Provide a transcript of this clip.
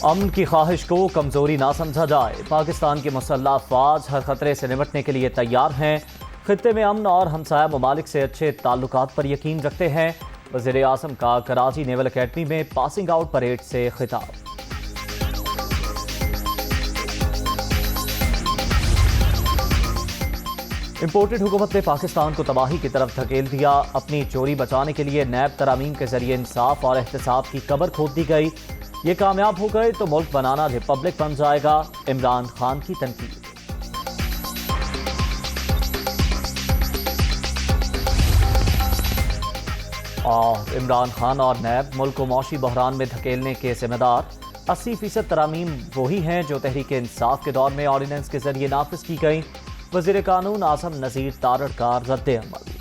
امن کی خواہش کو کمزوری نہ سمجھا جائے، پاکستان کی مسلح افواج ہر خطرے سے نمٹنے کے لیے تیار ہیں، خطے میں امن اور ہمسایہ ممالک سے اچھے تعلقات پر یقین رکھتے ہیں۔ وزیر اعظم کا کراچی نیول اکیڈمی میں پاسنگ آؤٹ پریڈ سے خطاب۔ امپورٹڈ حکومت نے پاکستان کو تباہی کی طرف دھکیل دیا، اپنی چوری بچانے کے لیے نیب ترامیم کے ذریعے انصاف اور احتساب کی قبر کھود دی گئی، یہ کامیاب ہو گئے تو ملک بنانا ریپبلک بن جائے گا، عمران خان کی تنقید۔ عمران خان اور نیب ملک کو معاشی بحران میں دھکیلنے کے ذمہ دار، 80% ترامیم وہی ہیں جو تحریک انصاف کے دور میں آرڈیننس کے ذریعے نافذ کی گئیں، وزیر قانون اعظم نذیر تارڑ کا رد عمل۔